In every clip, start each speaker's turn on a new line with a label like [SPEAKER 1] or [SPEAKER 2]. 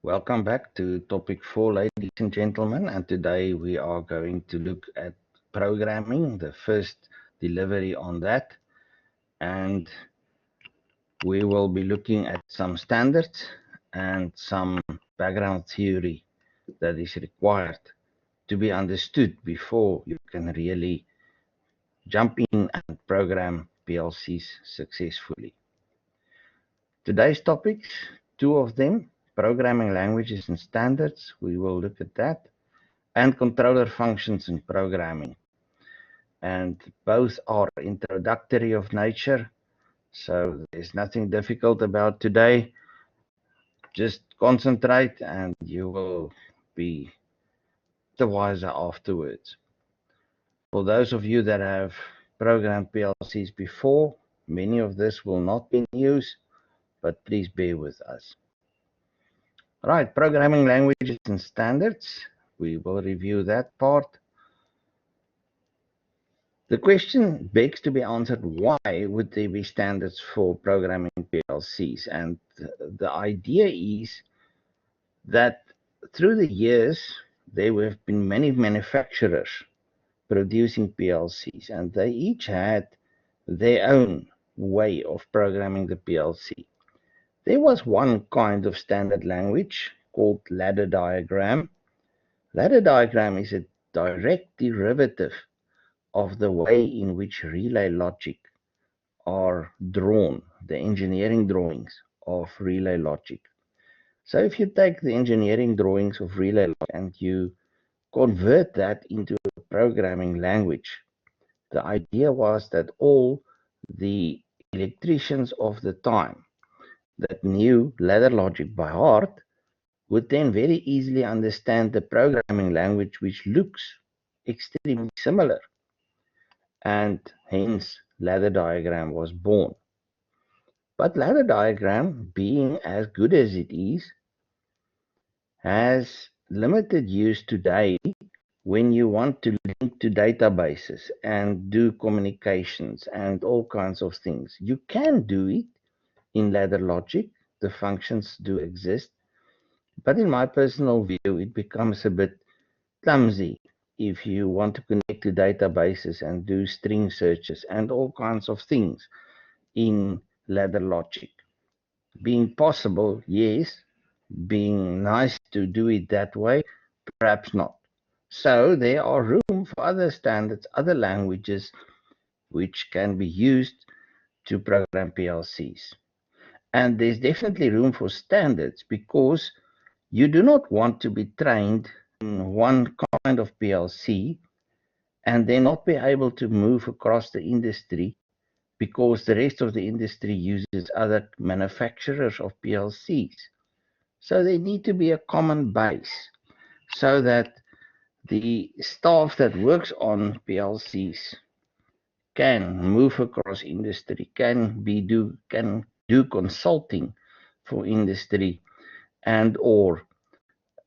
[SPEAKER 1] Welcome back to topic 4, ladies and gentlemen. And today we are going to look at programming, the first delivery on that. And we will be looking at some standards and some background theory that is required to be understood before you can really jump in and program PLCs successfully. Today's topics, two of them, programming languages and standards, we will look at that, and controller functions in programming. And both are introductory of nature, so there's nothing difficult about today. Just concentrate and you will be the wiser afterwards. For those of you that have programmed PLCs before, many of this will not be news, but please bear with us. Right, programming languages and standards. We will review that part. The question begs to be answered, why would there be standards for programming PLCs? And the idea is that through the years, there have been many manufacturers producing PLCs, and they each had their own way of programming the PLC. There was one kind of standard language called ladder diagram. Ladder diagram is a direct derivative of the way in which relay logic are drawn, the engineering drawings of relay logic. So if you take the engineering drawings of relay logic and you convert that into a programming language, the idea was that all the electricians of the time that knew ladder logic by heart would then very easily understand the programming language, which looks extremely similar, and hence ladder diagram was born. But ladder diagram, being as good as it is, has limited use today when you want to link to databases and do communications and all kinds of things. You can do it in ladder logic. The functions do exist. But in my personal view, it becomes a bit clumsy if you want to connect to databases and do string searches and all kinds of things in ladder logic. Being possible, yes. Being nice to do it that way, perhaps not. So there are room for other standards, other languages which can be used to program PLCs. And there's definitely room for standards because you do not want to be trained in one kind of PLC and then not be able to move across the industry because the rest of the industry uses other manufacturers of PLCs. So there need to be a common base so that the staff that works on PLCs can move across industry, can do consulting for industry, and or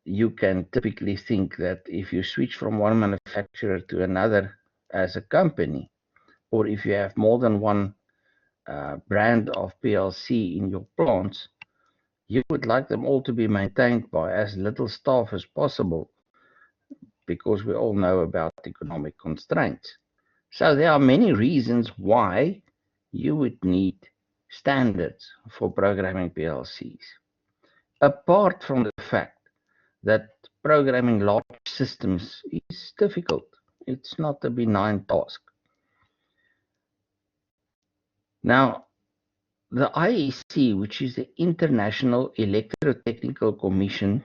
[SPEAKER 1] you can typically think that if you switch from one manufacturer to another as a company, or if you have more than one brand of PLC in your plants, you would like them all to be maintained by as little staff as possible because we all know about economic constraints. So there are many reasons why you would need standards for programming PLCs. Apart from the fact that programming large systems is difficult. It's not a benign task. Now, the IEC, which is the International Electrotechnical Commission,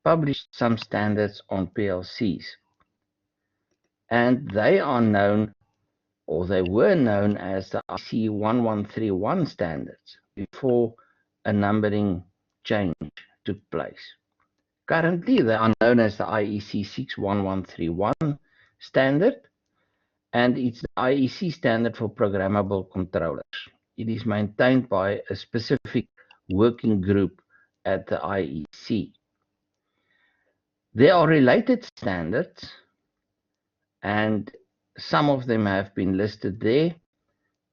[SPEAKER 1] published some standards on PLCs. And they are known, or they were known as the IEC 1131 standards before a numbering change took place. Currently, they are known as the IEC 61131 standard, and it's the IEC standard for programmable controllers. It is maintained by a specific working group at the IEC. There are related standards, and some of them have been listed there,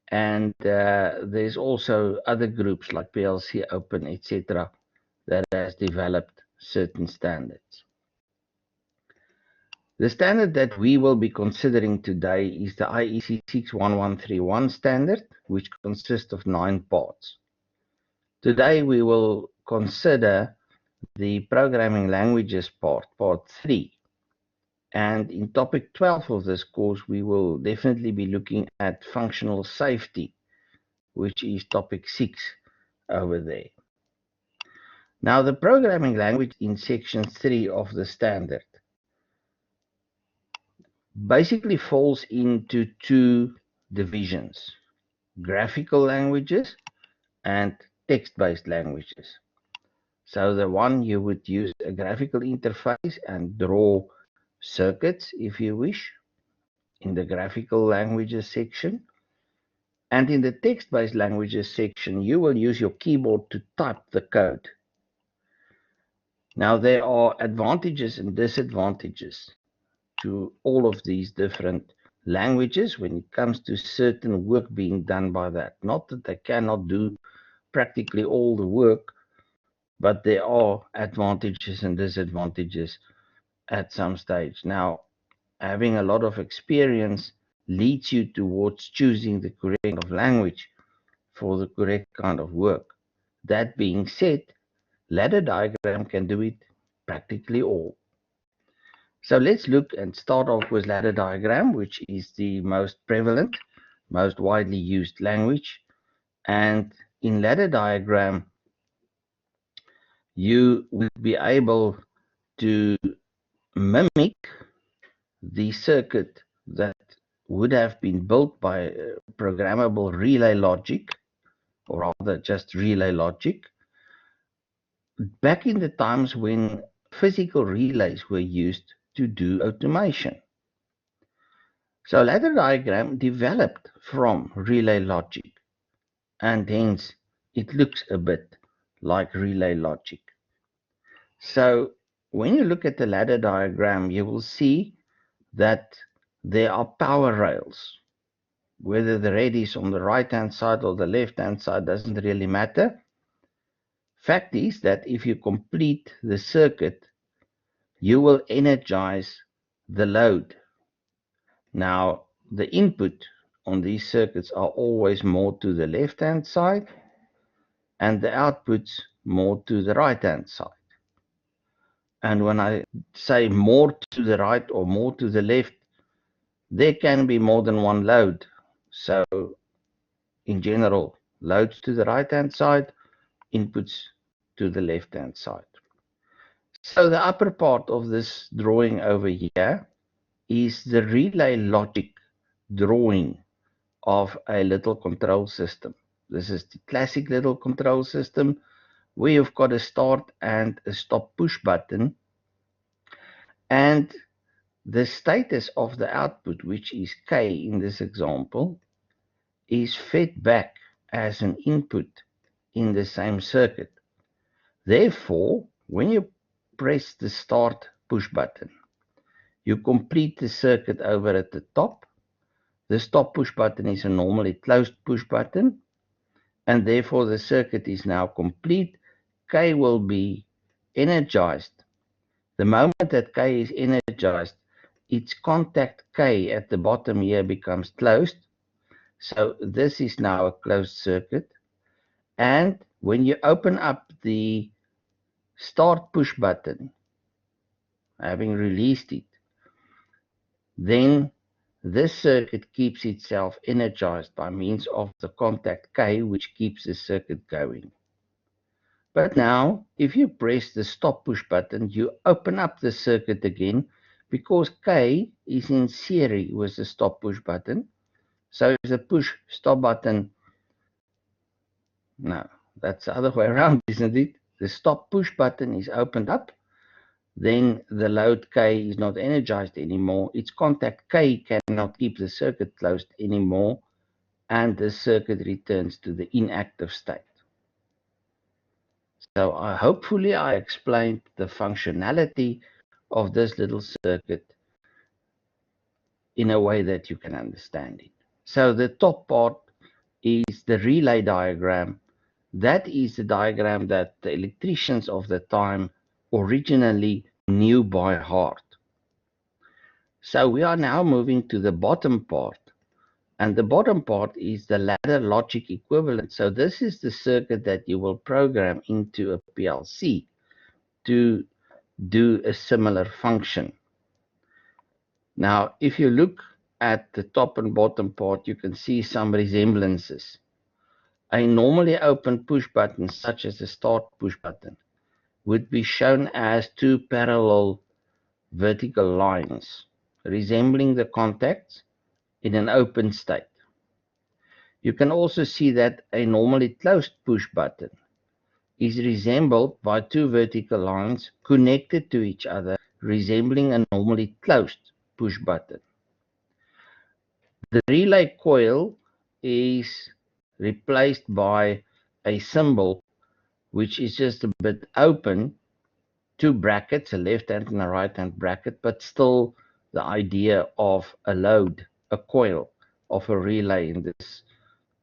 [SPEAKER 1] and there's also other groups like PLC Open, etc., that has developed certain standards. The standard that we will be considering today is the IEC 61131 standard, which consists of 9 parts. Today we will consider the programming languages part, part 3. And in topic 12 of this course, we will definitely be looking at functional safety, which is topic 6 over there. Now, the programming language in section 3 of the standard basically falls into 2 divisions: graphical languages and text-based languages. So the one you would use a graphical interface and draw circuits, if you wish, in the graphical languages section. And in the text-based languages section, you will use your keyboard to type the code. Now, there are advantages and disadvantages to all of these different languages when it comes to certain work being done by that. Not that they cannot do practically all the work, but there are advantages and disadvantages at some stage. Now, having a lot of experience leads you towards choosing the correct kind of language for the correct kind of work. That being said, ladder diagram can do it practically all. So let's look and start off with ladder diagram, which is the most prevalent, most widely used language. And in ladder diagram, you will be able to mimic the circuit that would have been built by programmable relay logic, or rather just relay logic, back in the times when physical relays were used to do automation. So ladder diagram developed from relay logic, and hence it looks a bit like relay logic. So when you look at the ladder diagram, you will see that there are power rails. Whether the red is on the right-hand side or the left-hand side doesn't really matter. Fact is that if you complete the circuit, you will energize the load. Now, the input on these circuits are always more to the left-hand side, and the outputs more to the right-hand side. And when I say more to the right or more to the left, there can be more than one load. So in general, loads to the right-hand side, inputs to the left-hand side. So the upper part of this drawing over here is the relay logic drawing of a little control system. This is the classic little control system where you've got a start and a stop push button, and the status of the output, which is K in this example, is fed back as an input in the same circuit. Therefore, when you press the start push button, you complete the circuit over at the top. The stop push button is a normally closed push button, and therefore the circuit is now complete. K will be energized. The moment that K is energized, its contact K at the bottom here becomes closed. So this is now a closed circuit. And when you open up the start push button, having released it, then this circuit keeps itself energized by means of the contact K, which keeps the circuit going. But now, if you press the stop push button, you open up the circuit again because K is in series with the stop push button. So if the push stop button, no, that's the other way around, isn't it? The stop push button is opened up, then the load K is not energized anymore. Its contact K cannot keep the circuit closed anymore, and the circuit returns to the inactive state. So hopefully I explained the functionality of this little circuit in a way that you can understand it. So the top part is the relay diagram, That is the diagram that the electricians of the time originally knew by heart. So we are now moving to the bottom part. And the bottom part is the ladder logic equivalent. So this is the circuit that you will program into a PLC to do a similar function. Now, if you look at the top and bottom part, you can see some resemblances. A normally open push button, such as the start push button, would be shown as two parallel vertical lines, resembling the contacts in an open state. You can also see that a normally closed push button is resembled by two vertical lines connected to each other, resembling a normally closed push button. The relay coil is replaced by a symbol which is just a bit open, two brackets, a left hand and a right hand bracket, but still the idea of a load, a coil of a relay in this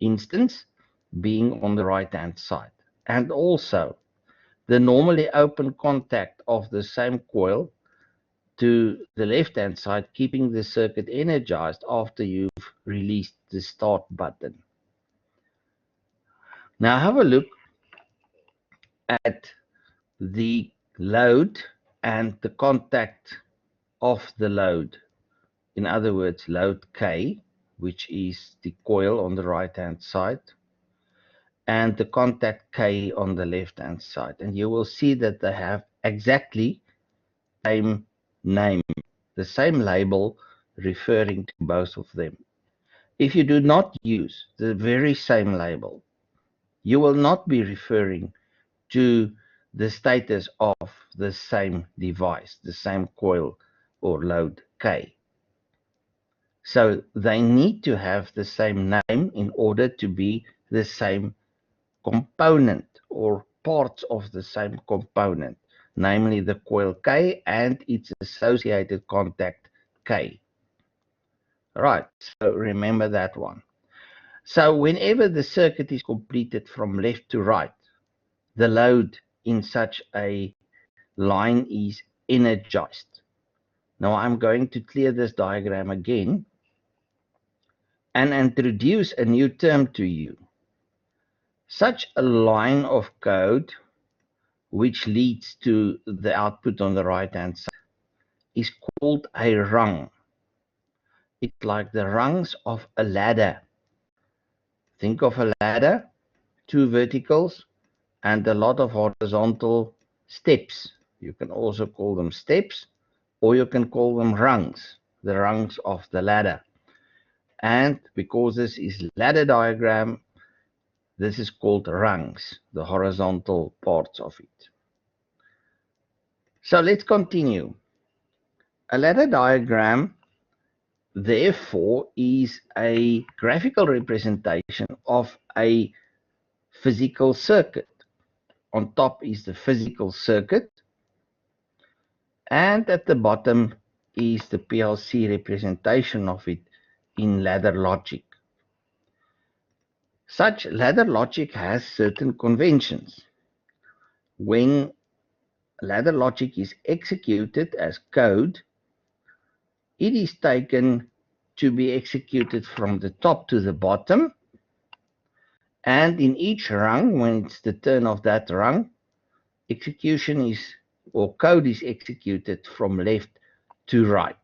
[SPEAKER 1] instance being on the right hand side. And also the normally open contact of the same coil to the left hand side, keeping the circuit energized after you've released the start button. Now have a look at the load and the contact of the load. In other words, load K, which is the coil on the right hand side, and the contact K on the left hand side. And you will see that they have exactly the same name, the same label referring to both of them. If you do not use the very same label, you will not be referring to the status of the same device, the same coil or load K. So they need to have the same name in order to be the same component or parts of the same component, namely the coil K and its associated contact K. Right, so remember that one. So whenever the circuit is completed from left to right, the load in such a line is energized. Now I'm going to clear this diagram again and introduce a new term to you. Such a line of code which leads to the output on the right hand side is called a rung. It's like the rungs of a ladder. Think of a ladder, two verticals and a lot of horizontal steps. You can also call them steps, or you can call them rungs, the rungs of the ladder. And because this is ladder diagram, this is called rungs, the horizontal parts of it. So let's continue. A ladder diagram, therefore, is a graphical representation of a physical circuit. On top is the physical circuit, and at the bottom is the PLC representation of it in ladder logic. Such ladder logic has certain conventions. When ladder logic is executed as code, it is taken to be executed from the top to the bottom, and in each rung, when it's the turn of that rung, execution is, or code is executed from left to right.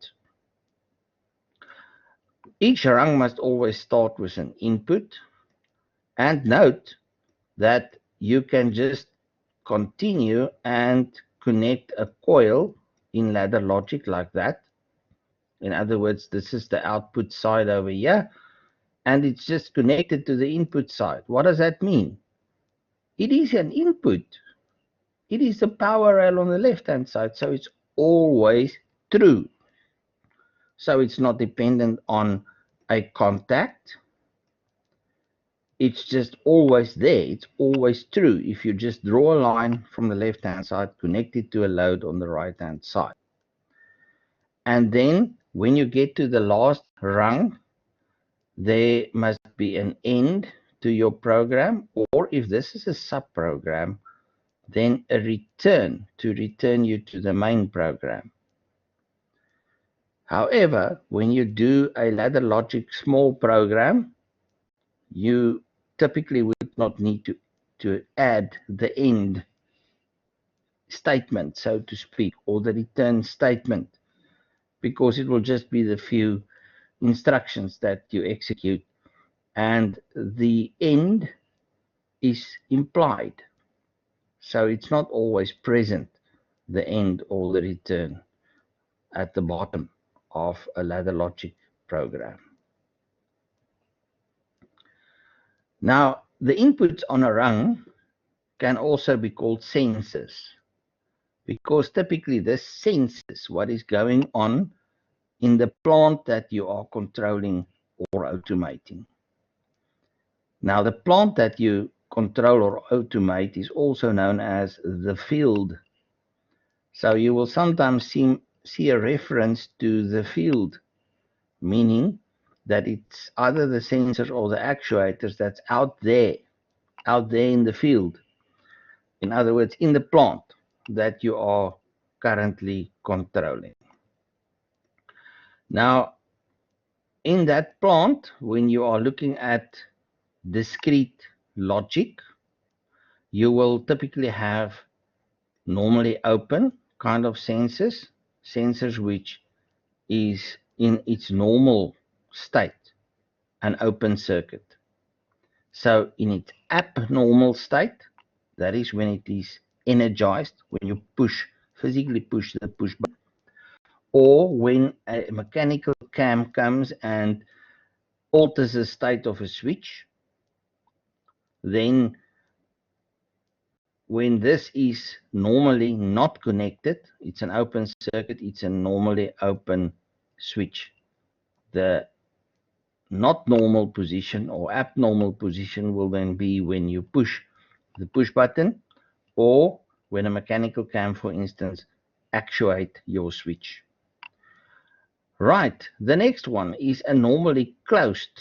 [SPEAKER 1] Each rung must always start with an input, and note that you can just continue and connect a coil in ladder logic like that. In other words, this is the output side over here, and it's just connected to the input side. What does that mean? It is an input. It is the power rail on the left-hand side, so it's always true. So it's not dependent on a contact. It's just always there. It's always true. If you just draw a line from the left-hand side, connect it to a load on the right-hand side. And then when you get to the last rung, there must be an end to your program, or if this is a sub-program, then a return to return you to the main program. However, when you do a ladder logic small program, you typically would not need to add the end statement, so to speak, or the return statement, because it will just be the few instructions that you execute, and the end is implied. So it's not always present, the end or the return at the bottom of a ladder logic program. Now, the inputs on a rung can also be called sensors, because typically this senses what is going on in the plant that you are controlling or automating. Now, the plant that you control or automate is also known as the field. So you will sometimes see a reference to the field, meaning that it's either the sensors or the actuators that's out there in the field. In other words, in the plant that you are currently controlling. Now, in that plant, when you are looking at discrete logic, you will typically have normally open kind of sensors which is in its normal state, an open circuit. So in its abnormal state, that is when it is energized, when you physically push the push button, or when a mechanical cam comes and alters the state of a switch, then when this is normally not connected, it's an open circuit, it's a normally open switch. The not normal position or abnormal position will then be when you push the push button, or when a mechanical cam, for instance, actuate your switch. Right, the next one is a normally closed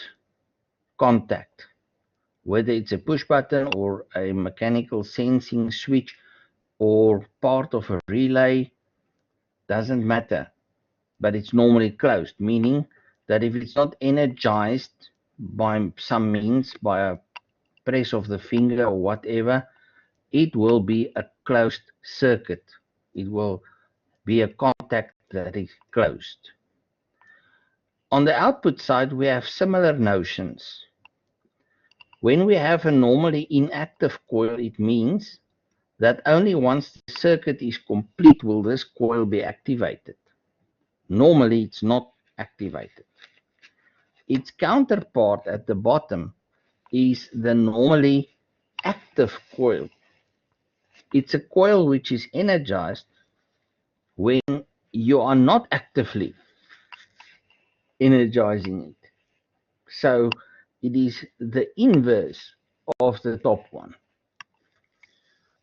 [SPEAKER 1] contact. Whether it's a push button or a mechanical sensing switch or part of a relay, doesn't matter, but it's normally closed, meaning that if it's not energized by some means, by a press of the finger or whatever, it will be a closed circuit. It will be a contact that is closed. On the output side, we have similar notions. When we have a normally inactive coil, it means that only once the circuit is complete will this coil be activated. Normally, it's not activated. Its counterpart at the bottom is the normally active coil. It's a coil which is energized when you are not actively energizing it. So it is the inverse of the top one.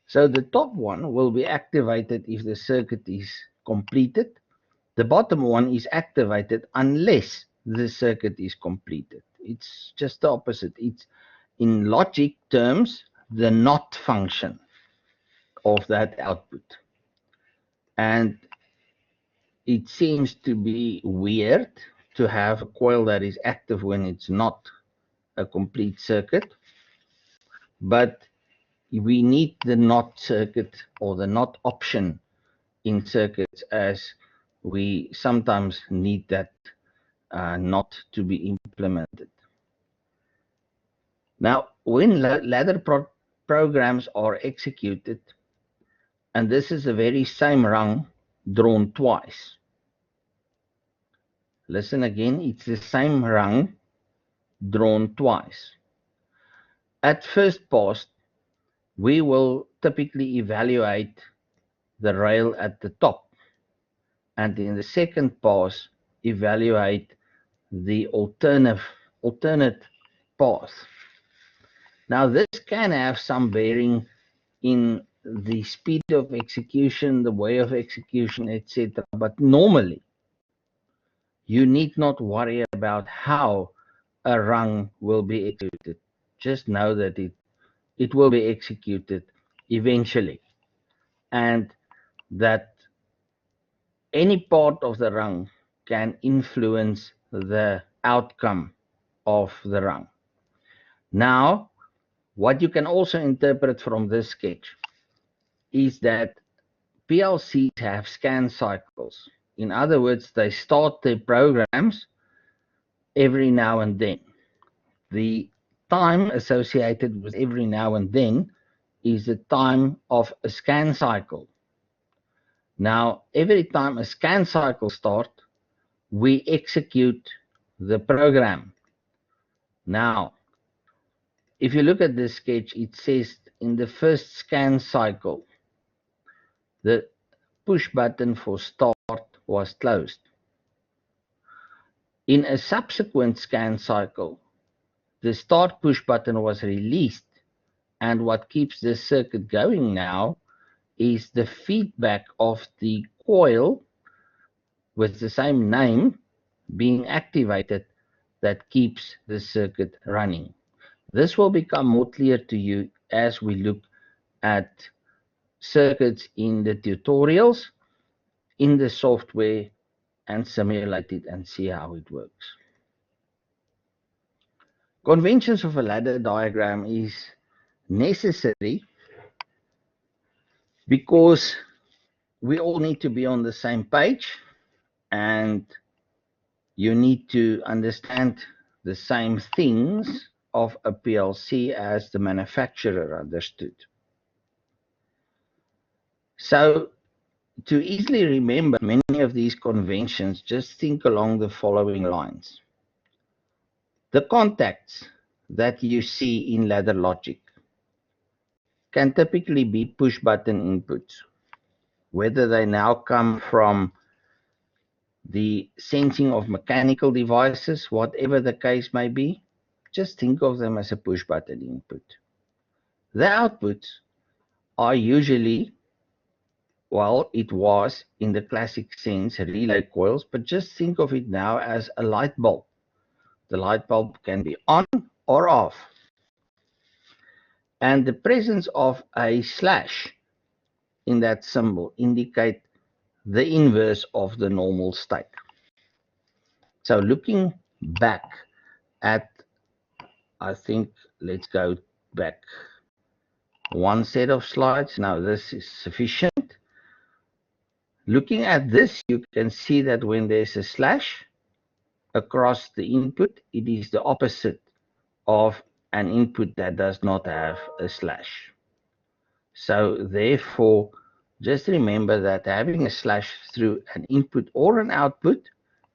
[SPEAKER 1] So the top one will be activated if the circuit is completed. The bottom one is activated unless the circuit is completed. It's just the opposite. It's, in logic terms, the not function of that output. And it seems to be weird to have a coil that is active when it's not a complete circuit, but we need the not circuit or the not option in circuits, as we sometimes need that not to be implemented. Now, when ladder programs are executed, and this is the very same rung drawn twice. Listen again, it's the same rung drawn twice. At first pass, we will typically evaluate the rail at the top, and in the second pass, evaluate the alternate path. Now, this can have some bearing in the speed of execution, the way of execution, etc. But normally, you need not worry about how a rung will be executed. just know that it will be executed eventually, and that any part of the rung can influence the outcome of the rung. Now, what you can also interpret from this sketch is that PLCs have scan cycles. In other words, they start their programs every now and then. The time associated with every now and then is the time of a scan cycle. Now, every time a scan cycle starts, we execute the program. Now, if you look at this sketch, it says in the first scan cycle, the push button for start was closed. In a subsequent scan cycle, the start push button was released, and what keeps this circuit going now is the feedback of the coil with the same name being activated that keeps the circuit running. This will become more clear to you as we look at circuits in the tutorials, in the software, and simulate it and see how it works. Conventions of a ladder diagram is necessary because we all need to be on the same page, and you need to understand the same things of a PLC as the manufacturer understood. So to easily remember many of these conventions, just think along the following lines. The contacts that you see in ladder logic can typically be push button inputs, whether they now come from the sensing of mechanical devices, whatever the case may be, just think of them as a push button input. The outputs are usually, well, it was in the classic sense relay coils, but just think of it now as a light bulb. The light bulb can be on or off. And the presence of a slash in that symbol indicate the inverse of the normal state. So looking back at, I think, let's go back one set of slides. Now this is sufficient. Looking at this, you can see that when there's a slash across the input, it is the opposite of an input that does not have a slash. So therefore, just remember that having a slash through an input or an output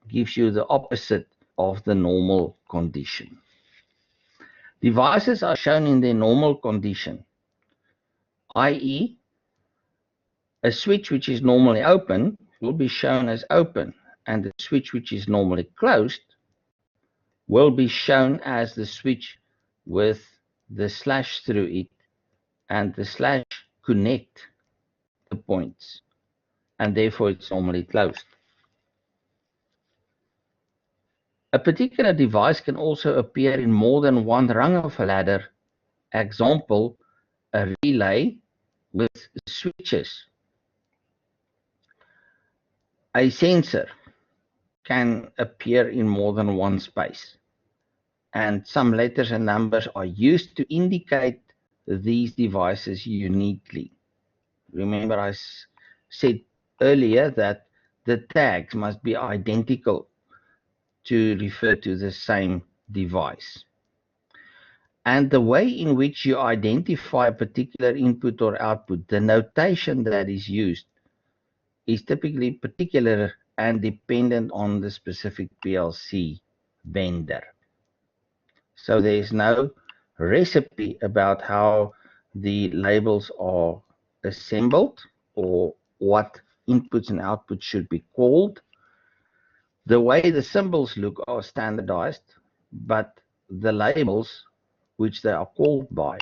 [SPEAKER 1] gives you the opposite of the normal condition. Devices are shown in their normal condition, i.e., a switch which is normally open will be shown as open, and the switch which is normally closed will be shown as the switch with the slash through it, and the slash connect the points, and therefore it's normally closed. A particular device can also appear in more than one rung of a ladder. Example, a relay with switches. A sensor can appear in more than one space, and some letters and numbers are used to indicate these devices uniquely. Remember, I said earlier that the tags must be identical to refer to the same device. And the way in which you identify a particular input or output, the notation that is used, is typically particular and dependent on the specific PLC vendor. So there is no recipe about how the labels are assembled or what inputs and outputs should be called. The way the symbols look are standardized, but the labels which they are called by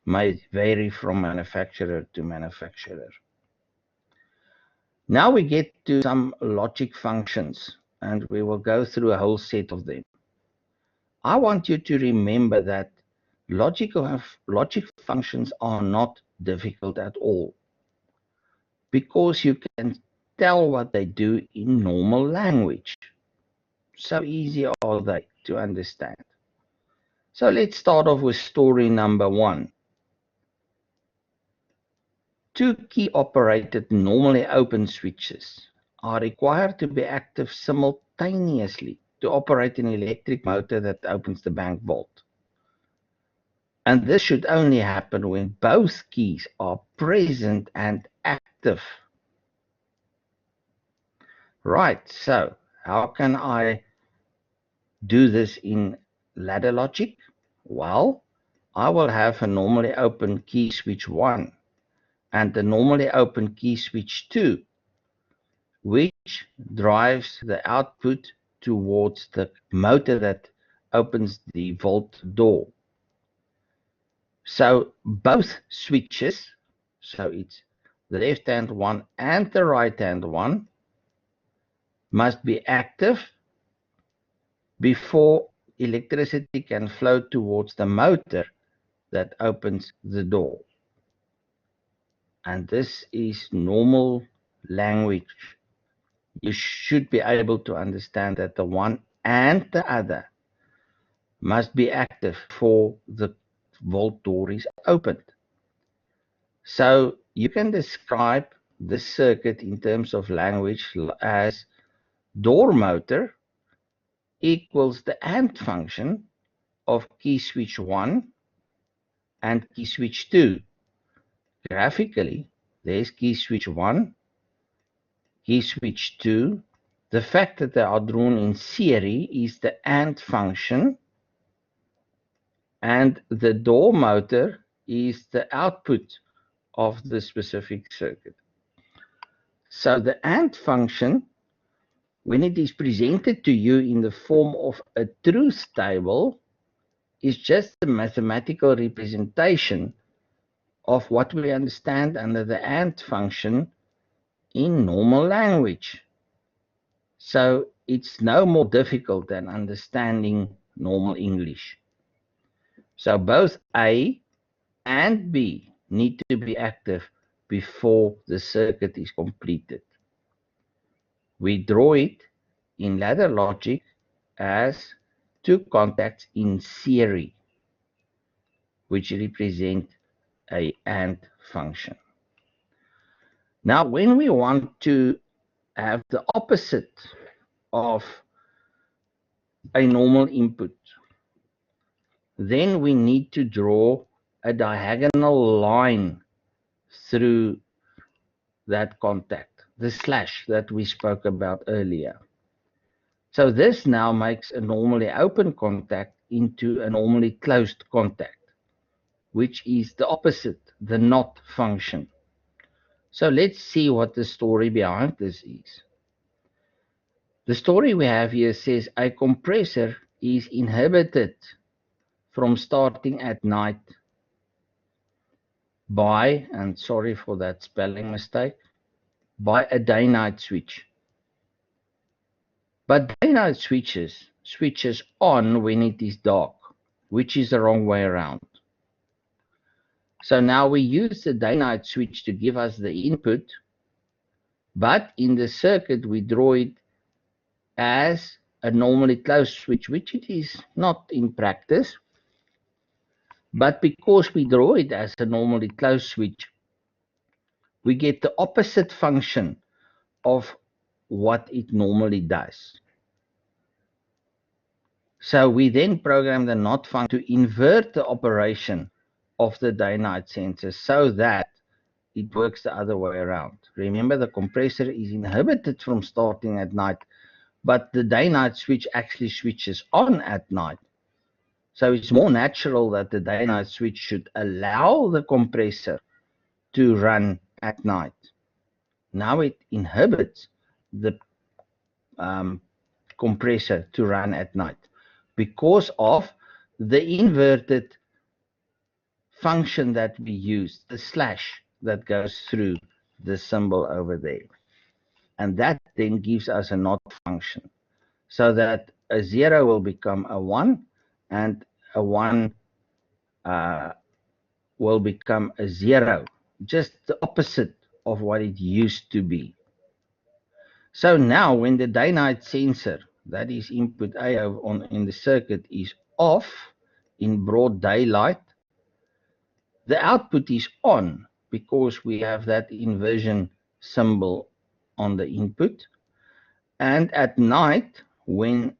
[SPEAKER 1] may vary from manufacturer to manufacturer. Now we get to some logic functions, and we will go through a whole set of them. I want you to remember that logic functions are not difficult at all, because you can tell what they do in normal language. So easy are they to understand. So let's start off with story number 1. Two key operated normally open switches are required to be active simultaneously to operate an electric motor that opens the bank vault. And this should only happen when both keys are present and active. Right, so how can I do this in ladder logic? Well, I will have a normally open key switch 1 and a normally open key switch 2, which drives the output towards the motor that opens the vault door. So both switches, so it's the left-hand one and the right-hand one, must be active before electricity can flow towards the motor that opens the door. And this is normal language. You should be able to understand that the one and the other must be active before the vault door is opened. So you can describe this circuit in terms of language as door motor equals the AND function of key switch 1 and key switch 2. Graphically, there's key switch 1, key switch 2. The fact that they are drawn in series is the AND function, and the door motor is the output of the specific circuit. So the AND function, when it is presented to you in the form of a truth table, is just a mathematical representation of what we understand under the AND function in normal language. So it's no more difficult than understanding normal English. So both A and B need to be active before the circuit is completed. We draw it in ladder logic as two contacts in series, which represent a AND function. Now, when we want to have the opposite of a normal input, then we need to draw a diagonal line through that contact, the slash that we spoke about earlier. So this now makes a normally open contact into a normally closed contact, which is the opposite, the NOT function. So let's see what the story behind this is. The story we have here says a compressor is inhibited from starting at night by, and sorry for that spelling mistake, by a day-night switch. But day-night switches on when it is dark, which is the wrong way around. So now we use the day-night switch to give us the input, but in the circuit we draw it as a normally closed switch, which it is not in practice. But because we draw it as a normally closed switch, we get the opposite function of what it normally does. So we then program the NOT function to invert the operation of the day-night sensor so that it works the other way around. Remember, the compressor is inhibited from starting at night, but the day-night switch actually switches on at night. So it's more natural that the day-night switch should allow the compressor to run at night. Now it inhibits the compressor to run at night because of the inverted function that we use, the slash that goes through the symbol over there. And that then gives us a NOT function, so that a 0 will become a 1 and a 1 will become a 0, just the opposite of what it used to be. So now when the day-night sensor, that is input A in the circuit, is off in broad daylight, the output is on because we have that inversion symbol on the input. And at night, when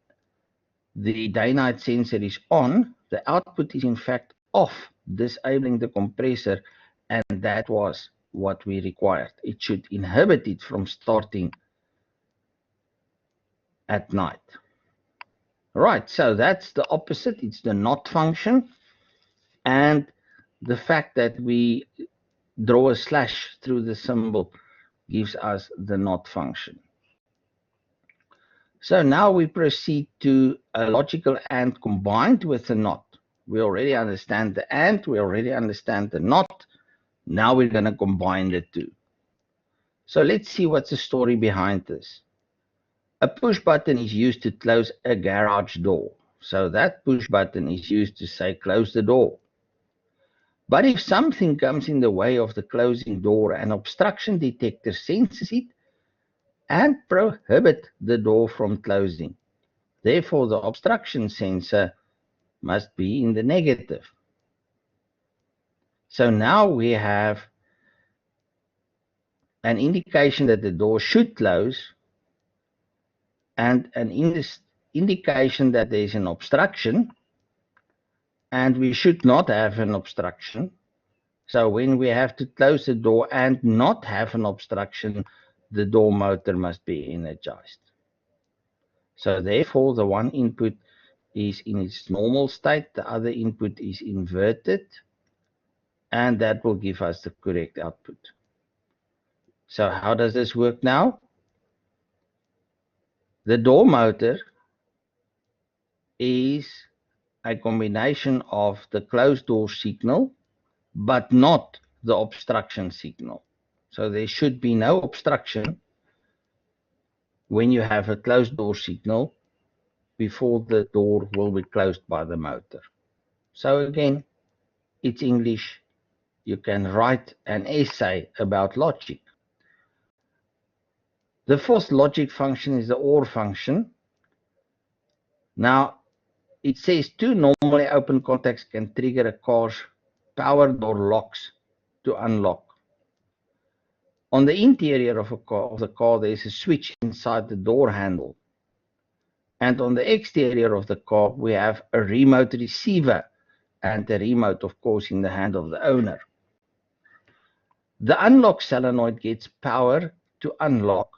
[SPEAKER 1] the day-night sensor is on, the output is in fact off, disabling the compressor, and that was what we required. It should inhibit it from starting at night. Right, so that's the opposite. It's the not function, and the fact that we draw a slash through the symbol gives us the not function. So now we proceed to a logical AND combined with the not. We already understand the AND, we already understand the not. Now we're going to combine the two. So let's see what's the story behind this. A push button is used to close a garage door. So that push button is used to say close the door. But if something comes in the way of the closing door, an obstruction detector senses it and prohibits the door from closing. Therefore, the obstruction sensor must be in the negative. So now we have an indication that the door should close and an indication that there is an obstruction, and we should not have an obstruction. So when we have to close the door and not have an obstruction, the door motor must be energized. So therefore, the one input is in its normal state, the other input is inverted, and that will give us the correct output. So how does this work now? The door motor is a combination of the closed door signal, but not the obstruction signal. So there should be no obstruction when you have a closed door signal before the door will be closed by the motor. So again, it's English. You can write an essay about logic. The fourth logic function is the OR function. Now, it says two normally open contacts can trigger a car's power door locks to unlock. On the interior of the car, there is a switch inside the door handle. And on the exterior of the car, we have a remote receiver and the remote, of course, in the hand of the owner. The unlock solenoid gets power to unlock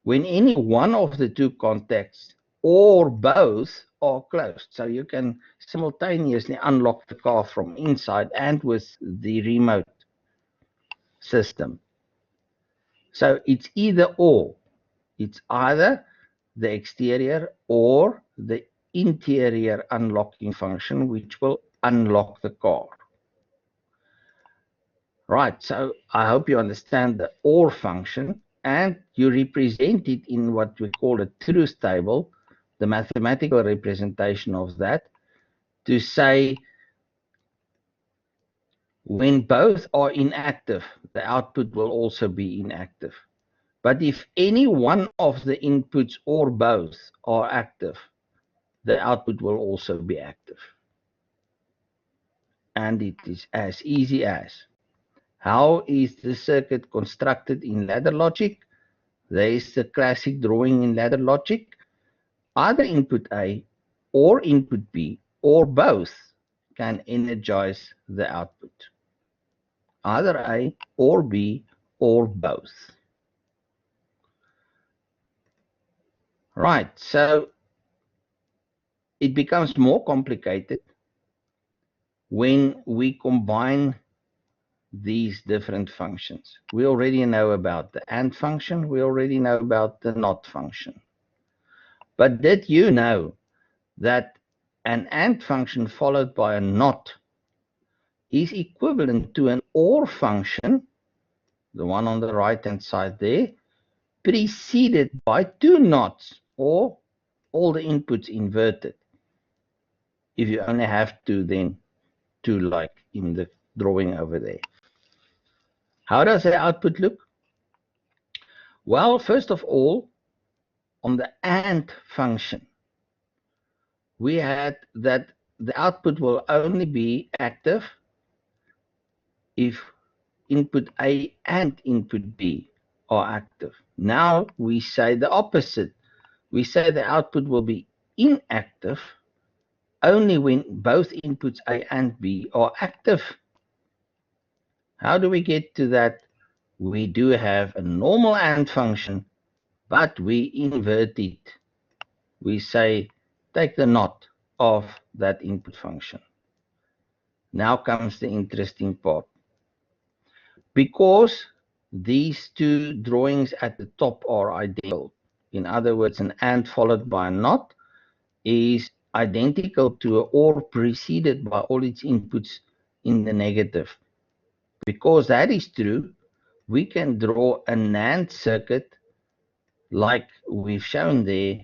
[SPEAKER 1] when any one of the two contacts or both are closed. So you can simultaneously unlock the car from inside and with the remote system. So it's either or. It's either the exterior or the interior unlocking function, which will unlock the car. Right, so I hope you understand the OR function, and you represent it in what we call a truth table, the mathematical representation of that, to say when both are inactive, the output will also be inactive. But if any one of the inputs or both are active, the output will also be active. And it is as easy as. How is the circuit constructed in ladder logic? There is the classic drawing in ladder logic. Either input A or input B or both can energize the output. Either A or B or both. Right, so it becomes more complicated when we combine these different functions. We already know about the AND function, we already know about the NOT function. But did you know that an AND function followed by a NOT is equivalent to an OR function, the one on the right-hand side there, preceded by two NOTs, or all the inputs inverted? If you only have two, then 2 like in the drawing over there. How does the output look? Well, first of all, on the AND function, we had that the output will only be active if input A and input B are active. Now we say the opposite. We say the output will be inactive only when both inputs A and B are active. How do we get to that? We do have a normal AND function, but we invert it. We say, take the NOT of that input function. Now comes the interesting part. Because these two drawings at the top are identical, in other words, an AND followed by a NOT is identical to an OR preceded by all its inputs in the negative. Because that is true, we can draw a NAND circuit like we've shown there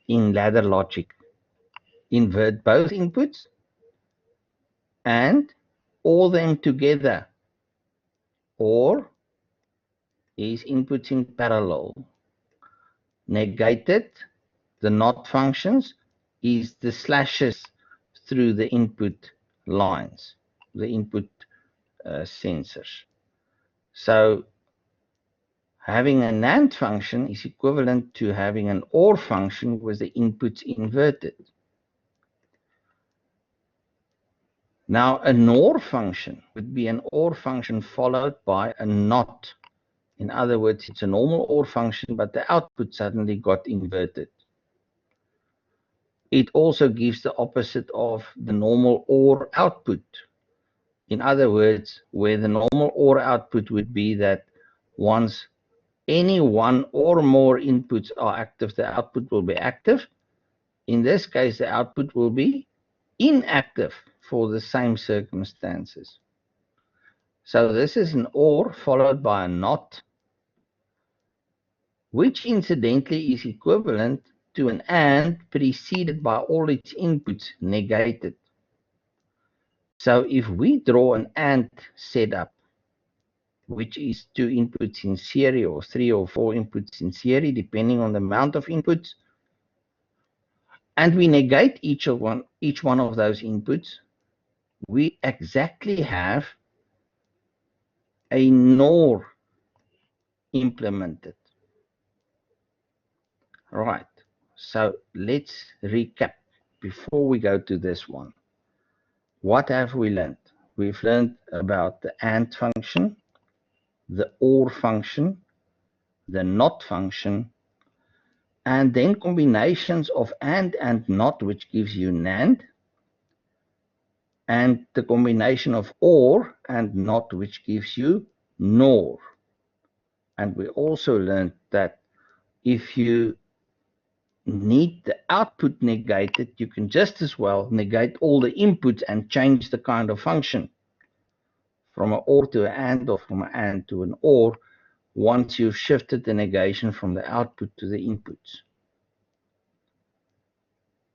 [SPEAKER 1] in ladder logic. Invert both inputs and OR them together. OR is inputs in parallel. Negated, the NOT functions, is the slashes through the input lines, the input sensors. So having a NAND function is equivalent to having an OR function with the inputs inverted. Now, a NOR function would be an OR function followed by a NOT. In other words, it's a normal OR function, but the output suddenly got inverted. It also gives the opposite of the normal OR output. In other words, where the normal OR output would be that once any one or more inputs are active, the output will be active. In this case, the output will be inactive for the same circumstances. So this is an OR followed by a NOT, which incidentally is equivalent to an AND preceded by all its inputs negated. So if we draw an AND setup, which is 2 inputs in series or 3 or 4 inputs in series, depending on the amount of inputs, and we negate each one of those inputs, we exactly have a NOR implemented. Right, so let's recap before we go to this one. What have we learned? We've learned about the AND function, the OR function, the NOT function, and then combinations of AND and NOT, which gives you NAND, and the combination of OR and NOT, which gives you NOR. And we also learned that if you need the output negated, you can just as well negate all the inputs and change the kind of function from an OR to an AND or from an AND to an OR once you've shifted the negation from the output to the inputs.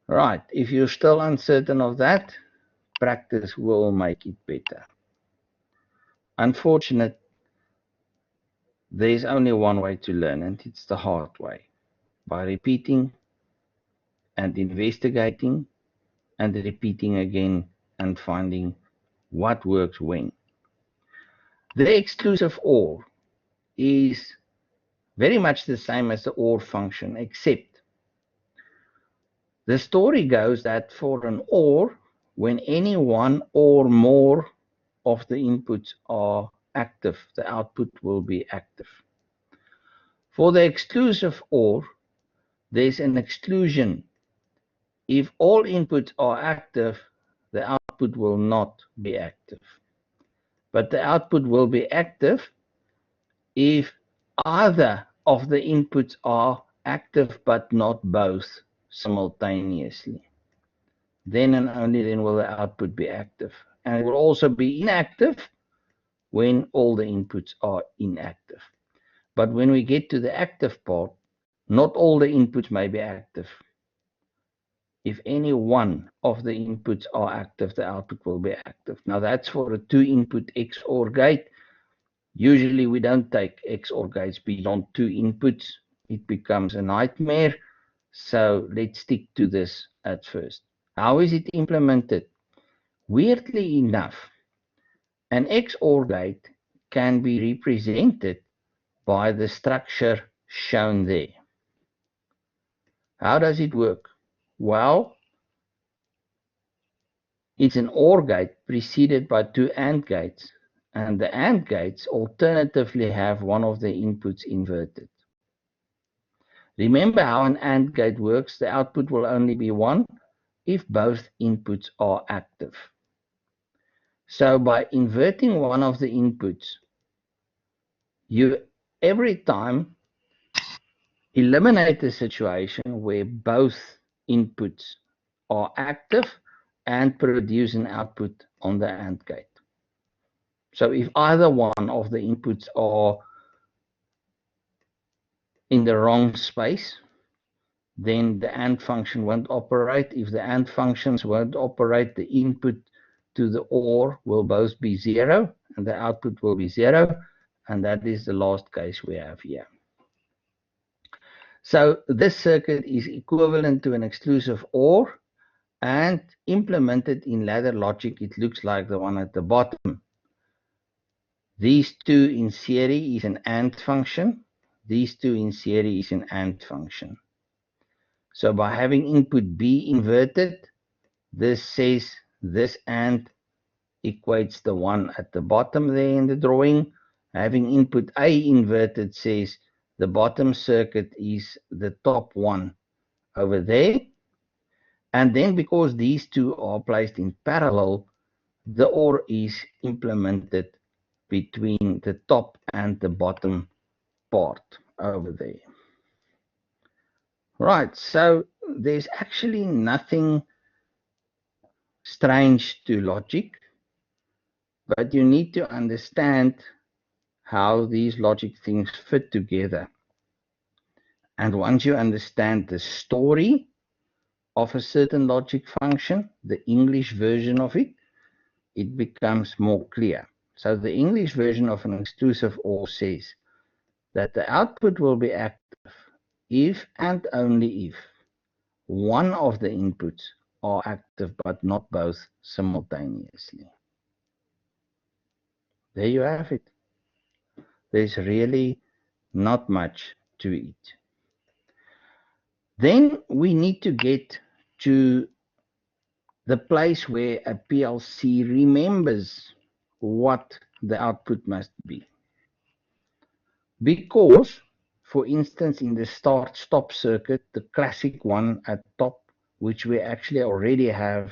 [SPEAKER 1] Right, if you're still uncertain of that, practice will make it better. Unfortunately, there's only one way to learn, and it's the hard way, by repeating and investigating and repeating again and finding what works when. The exclusive OR is very much the same as the OR function, except the story goes that for an OR, when any one or more of the inputs are active, the output will be active. For the exclusive OR, there's an exclusion. If all inputs are active, the output will not be active. But the output will be active if either of the inputs are active but not both simultaneously. Then and only then will the output be active. And it will also be inactive when all the inputs are inactive. But when we get to the active part, not all the inputs may be active. If any one of the inputs are active, the output will be active. Now that's for a 2-input XOR gate. Usually we don't take XOR gates beyond 2 inputs. It becomes a nightmare. So let's stick to this at first. How is it implemented? Weirdly enough, an XOR gate can be represented by the structure shown there. How does it work? Well, it's an OR gate preceded by 2 AND gates, and the AND gates alternatively have one of the inputs inverted. Remember how an AND gate works? The output will only be 1 if both inputs are active. So by inverting one of the inputs, you every time eliminate the situation where both inputs are active and produce an output on the AND gate. So if either one of the inputs are in the wrong space, then the AND function won't operate. If the AND functions won't operate, the input to the OR will both be 0 and the output will be 0, and that is the last case we have here. So this circuit is equivalent to an exclusive OR, and implemented in ladder logic, it looks like the one at the bottom. These two in series is an AND function. These two in series is an AND function. So by having input B inverted, this says this AND equates the one at the bottom there in the drawing. Having input A inverted says the bottom circuit is the top one over there. And then because these two are placed in parallel, the OR is implemented between the top and the bottom part over there. Right, so there's actually nothing strange to logic, but you need to understand how these logic things fit together. And once you understand the story of a certain logic function, the English version of it, it becomes more clear. So the English version of an exclusive OR says that the output will be active if and only if one of the inputs are active but not both simultaneously. There you have it. There's really not much to it. Then we need to get to the place where a PLC remembers what the output must be. Because, for instance, in the start-stop circuit, the classic one at top, which we actually already have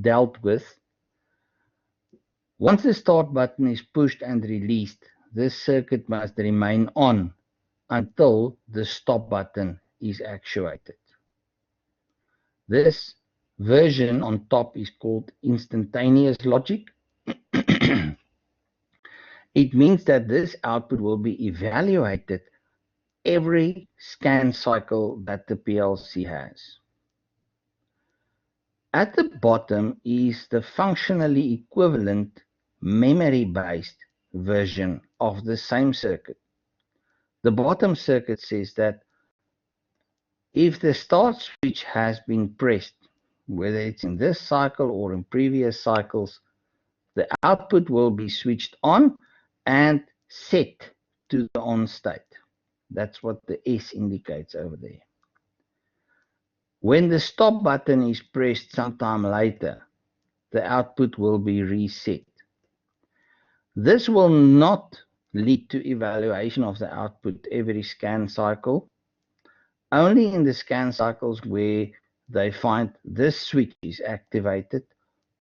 [SPEAKER 1] dealt with, once the start button is pushed and released, this circuit must remain on until the stop button is actuated. This version on top is called instantaneous logic. It means that this output will be evaluated every scan cycle that the PLC has. At the bottom is the functionally equivalent memory-based version of the same circuit. The bottom circuit says that if the start switch has been pressed, whether it's in this cycle or in previous cycles, the output will be switched on and set to the on state. That's what the S indicates over there. When the stop button is pressed sometime later, the output will be reset. This will not lead to evaluation of the output every scan cycle, only in the scan cycles where they find this switch is activated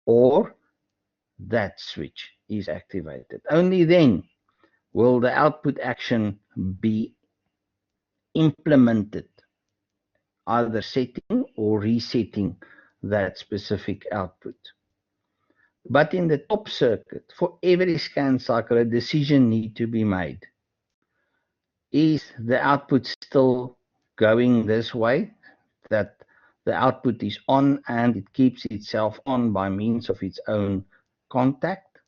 [SPEAKER 1] or that switch is activated. Only then will the output action be implemented, either setting or resetting that specific output. But in the top circuit, for every scan cycle, a decision needs to be made. Is the output still going this way, that the output is on and it keeps itself on by means of its own contact?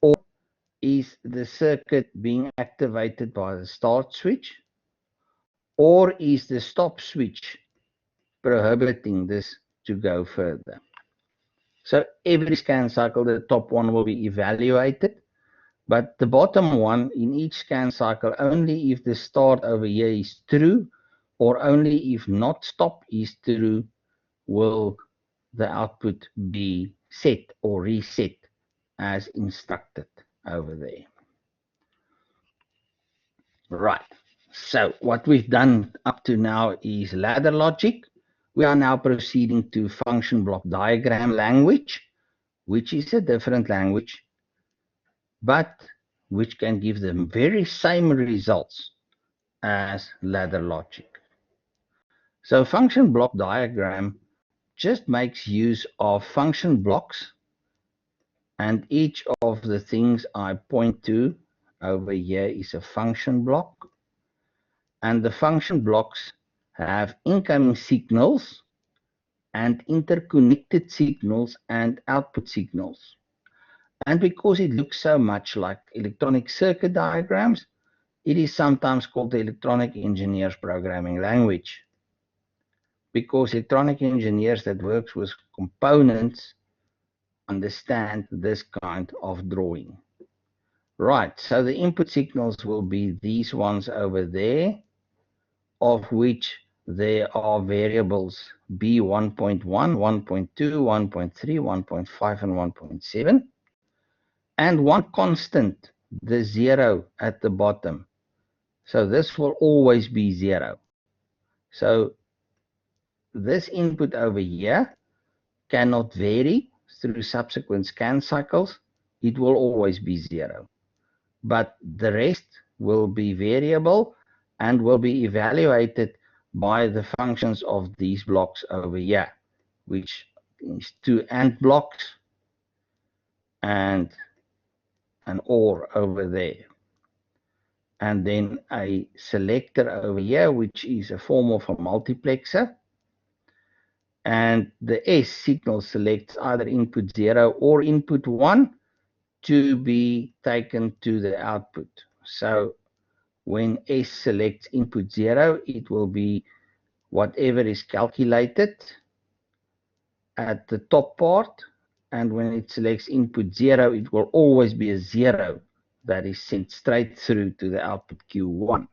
[SPEAKER 1] Or is the circuit being activated by the start switch? Or is the stop switch prohibiting this to go further? So every scan cycle, the top one will be evaluated, but the bottom one in each scan cycle, only if the start over here is true, or only if not stop is true, will the output be set or reset as instructed over there. Right, so what we've done up to now is ladder logic. We are now proceeding to function block diagram language, which is a different language, but which can give the very same results as ladder logic. So function block diagram just makes use of function blocks, and each of the things I point to over here is a function block, and the function blocks have incoming signals and interconnected signals and output signals. And because it looks so much like electronic circuit diagrams, it is sometimes called the electronic engineers programming language, because electronic engineers that works with components understand this kind of drawing. Right, so the input signals will be these ones over there, of which there are variables B 1.1, 1.2, 1.3, 1.5, and 1.7, and one constant, the 0 at the bottom. So this will always be 0. So this input over here cannot vary through subsequent scan cycles. It will always be 0. But the rest will be variable and will be evaluated by the functions of these blocks over here, which is 2 AND blocks and an OR over there. And then a selector over here, which is a form of a multiplexer. And the S signal selects either input 0 or input 1 to be taken to the output. So when S selects input 0, it will be whatever is calculated at the top part. And when it selects input 0, it will always be a 0 that is sent straight through to the output Q1.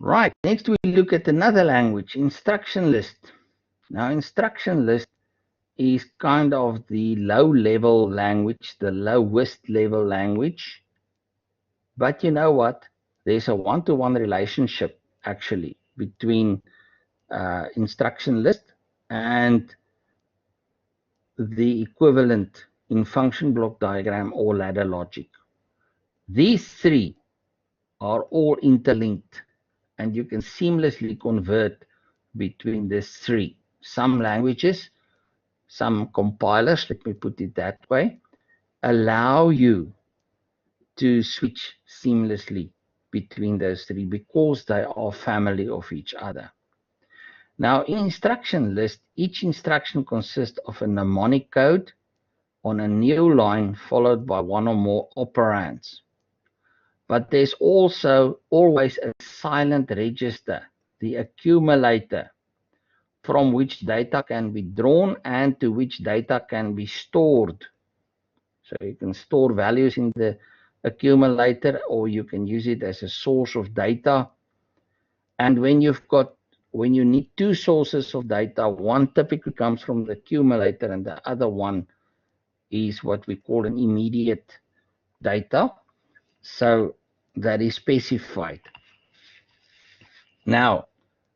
[SPEAKER 1] Right, next we look at another language, instruction list. Now, instruction list is kind of the low-level language, the lowest level language. But you know what? There's a one-to-one relationship, actually, between instruction list and the equivalent in function block diagram or ladder logic. These three are all interlinked, and you can seamlessly convert between these three. Some languages, some compilers, let me put it that way, allow you to switch seamlessly between those three because they are family of each other. Now, in instruction list, each instruction consists of a mnemonic code on a new line followed by one or more operands. But there's also always a silent register, the accumulator, from which data can be drawn and to which data can be stored. So you can store values in the accumulator, or you can use it as a source of data. And when you need two sources of data, one typically comes from the accumulator and the other one is what we call an immediate data. So that is specified. Now,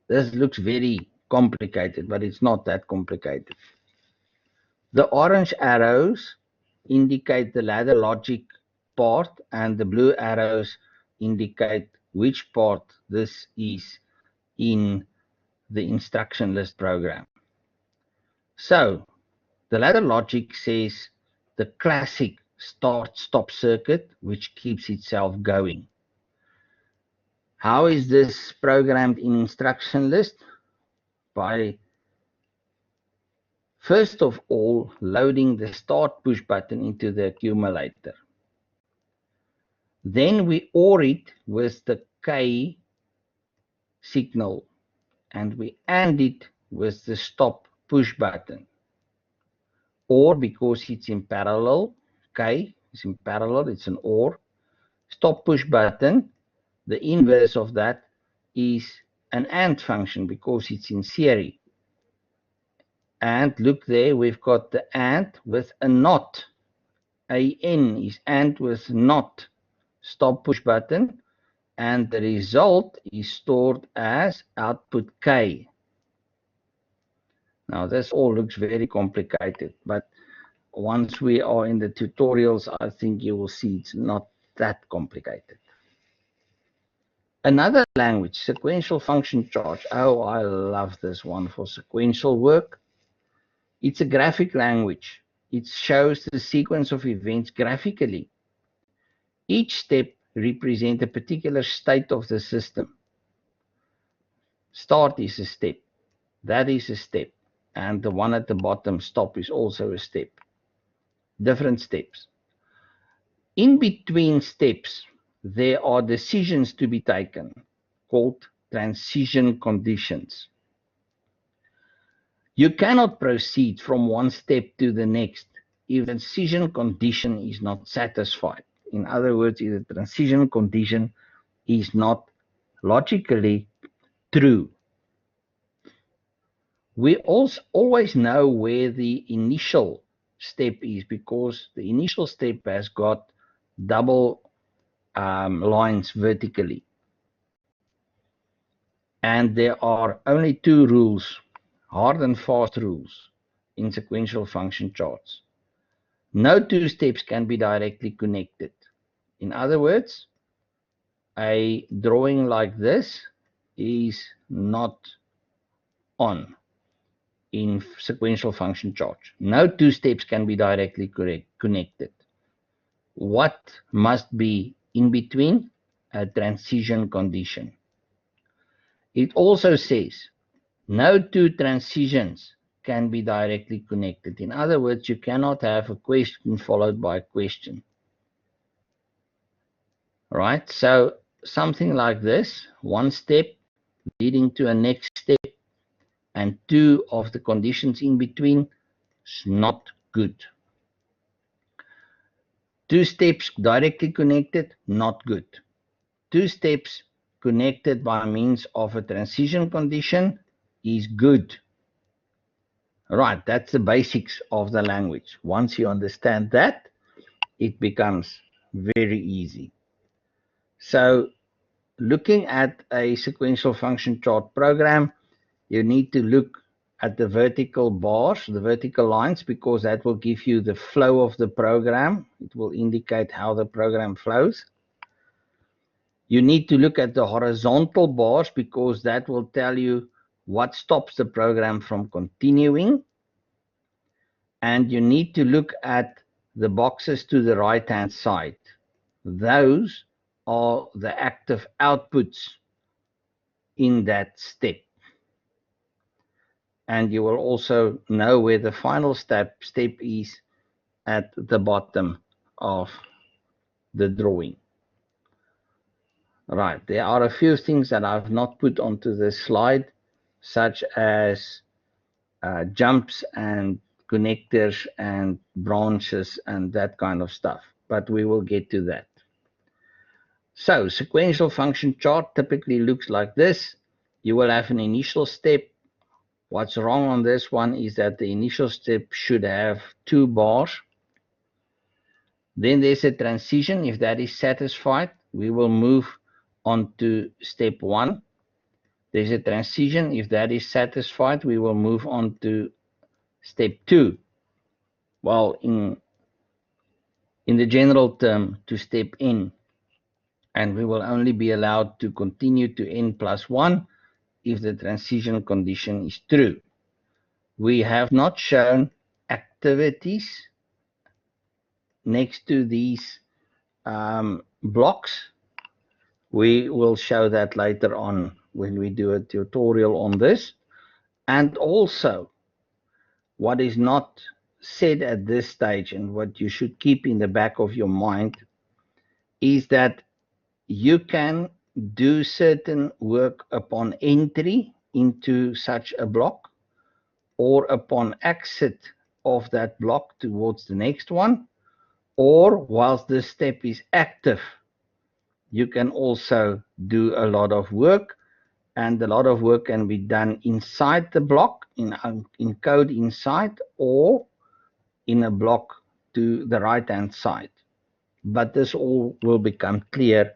[SPEAKER 1] this looks very complicated, but it's not that complicated. The orange arrows indicate the ladder logic part, and the blue arrows indicate which part this is in the instruction list program. So the ladder logic says the classic start-stop circuit, which keeps itself going. How is this programmed in instruction list? by, first of all, loading the start push button into the accumulator. Then we OR it with the K signal, and we AND it with the stop push button. OR because it's in parallel, K is in parallel, it's an OR. Stop push button, the inverse of that is an AND function because it's in series. And look there, we've got the AND with a NOT. AN is AND with NOT stop push button, and the result is stored as output K. Now this all looks very complicated, but once we are in the tutorials, I think you will see it's not that complicated. Another language, sequential function chart. Oh, I love this one for sequential work. It's a graphic language. It shows the sequence of events graphically. Each step represents a particular state of the system. Start is a step. That is a step. And the one at the bottom, stop, is also a step. Different steps. In between steps, there are decisions to be taken, called transition conditions. You cannot proceed from one step to the next if the transition condition is not satisfied. In other words, if the transition condition is not logically true. We also always know where the initial step is because the initial step has got double lines vertically. And there are only two rules, hard and fast rules, in sequential function charts. No two steps can be directly connected. In other words, a drawing like this is not on in sequential function charts. No two steps can be directly connected. What must be in between? A transition condition. It also says no two transitions can be directly connected. In other words, you cannot have a question followed by a question. Right? So something like this, one step leading to a next step, and two of the conditions in between is not good. Two steps directly connected, not good. Two steps connected by means of a transition condition is good. Right, that's the basics of the language. Once you understand that, it becomes very easy. So looking at a sequential function chart program, you need to look at the vertical bars, the vertical lines, because that will give you the flow of the program. It will indicate how the program flows. You need to look at the horizontal bars because that will tell you what stops the program from continuing. And you need to look at the boxes to the right-hand side. Those are the active outputs in that step. And you will also know where the final step is at the bottom of the drawing. Right, there are a few things that I've not put onto this slide, such as jumps and connectors and branches and that kind of stuff, but we will get to that. So sequential function chart typically looks like this. You will have an initial step. What's wrong on this one is that the initial step should have two bars. Then there's a transition. If that is satisfied, we will move on to step 1. There's a transition. If that is satisfied, we will move on to step 2. Well, in the general term, to step N. And we will only be allowed to continue to N+1 if the transition condition is true. We have not shown activities next to these blocks. We will show that later on when we do a tutorial on this. And also, what is not said at this stage and what you should keep in the back of your mind is that you can do certain work upon entry into such a block or upon exit of that block towards the next one, or whilst this step is active, you can also do a lot of work, and a lot of work can be done inside the block, in code inside, or in a block to the right-hand side. But this all will become clear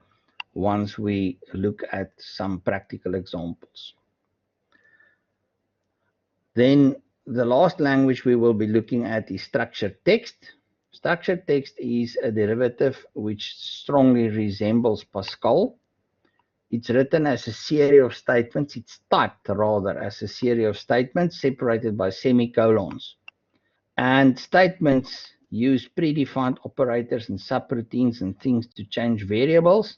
[SPEAKER 1] once we look at some practical examples. Then the last language we will be looking at is structured text. Structured text is a derivative which strongly resembles Pascal. It's written as a series of statements. It's typed rather as a series of statements separated by semicolons. And statements use predefined operators and subroutines and things to change variables.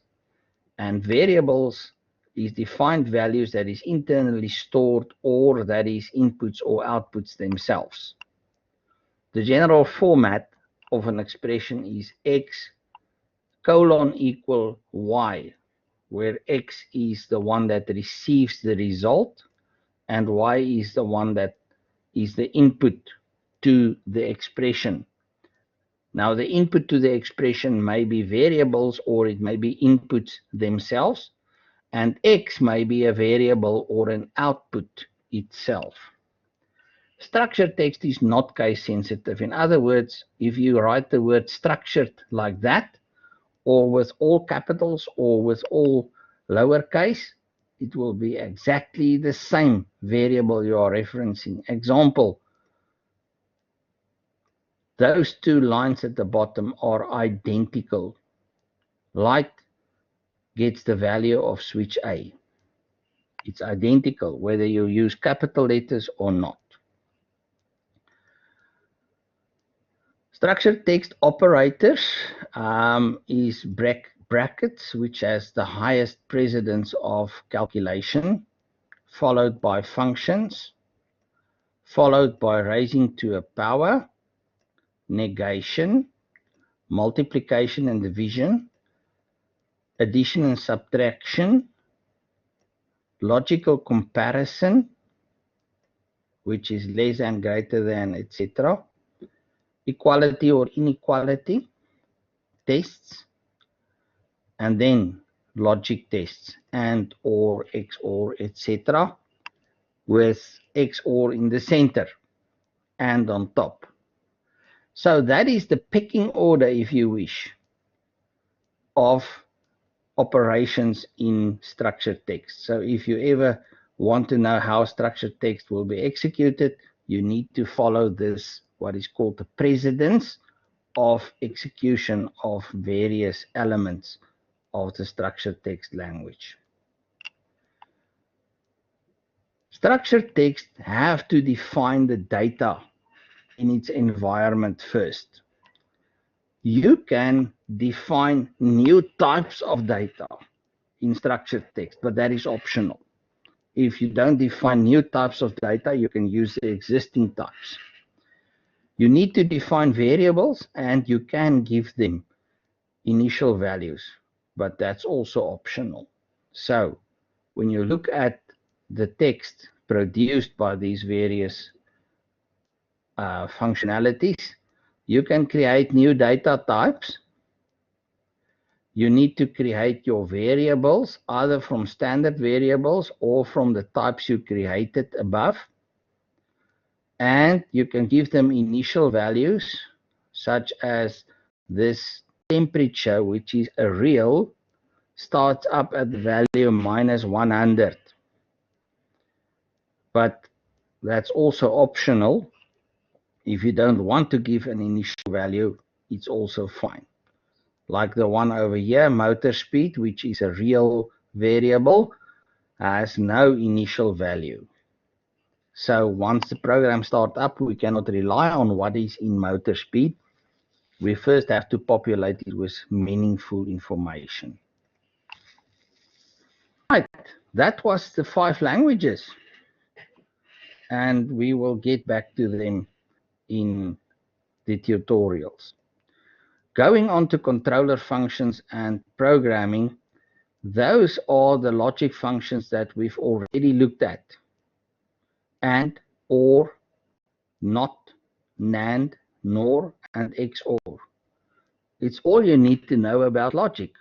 [SPEAKER 1] And variables is defined values that is internally stored or that is inputs or outputs themselves. The general format of an expression is x colon equal y, where x is the one that receives the result and y is the one that is the input to the expression. Now, the input to the expression may be variables or it may be inputs themselves, and x may be a variable or an output itself. Structured text is not case sensitive. In other words, if you write the word structured like that, or with all capitals or with all lowercase, it will be exactly the same variable you are referencing. Example, those two lines at the bottom are identical. Light gets the value of switch A. It's identical whether you use capital letters or not. Structured text operators is brackets, which has the highest precedence of calculation, followed by functions, followed by raising to a power, negation, multiplication and division, addition and subtraction, logical comparison, which is less than, greater than, etc., equality or inequality tests, and then logic tests, and or, XOR, etc., with XOR in the center and on top. So that is the pecking order, if you wish, of operations in structured text. So if you ever want to know how structured text will be executed, you need to follow this, what is called the precedence of execution of various elements of the structured text language. Structured text have to define the data in its environment first. You can define new types of data in structured text, but that is optional. If you don't define new types of data, you can use the existing types. You need to define variables and you can give them initial values, but that's also optional. So when you look at the text produced by these various functionalities, you can create new data types. You need to create your variables either from standard variables or from the types you created above. And you can give them initial values, such as this temperature, which is a real, starts up at the value minus 100. But that's also optional. If you don't want to give an initial value, it's also fine. Like the one over here, motor speed, which is a real variable, has no initial value. So once the program starts up, we cannot rely on what is in motor speed. We first have to populate it with meaningful information. Right, that was the 5 languages. and we will get back to them in the tutorials. Going on to controller functions and programming, those are the logic functions that we've already looked at. And, or, not, NAND, NOR, and XOR. It's all you need to know about logic.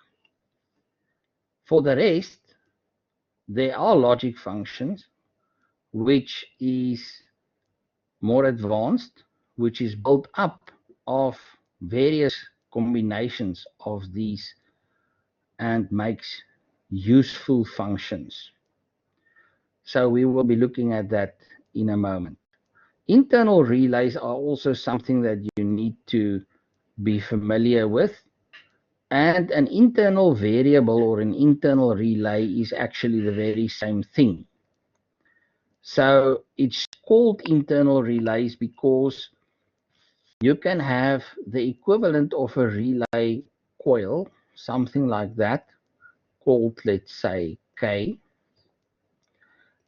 [SPEAKER 1] For the rest, there are logic functions which is more advanced, which is built up of various combinations of these and makes useful functions. So we will be looking at that in a moment. Internal relays are also something that you need to be familiar with. And an internal variable or an internal relay is actually the very same thing. So it's called internal relays because you can have the equivalent of a relay coil, something like that, called, let's say, K.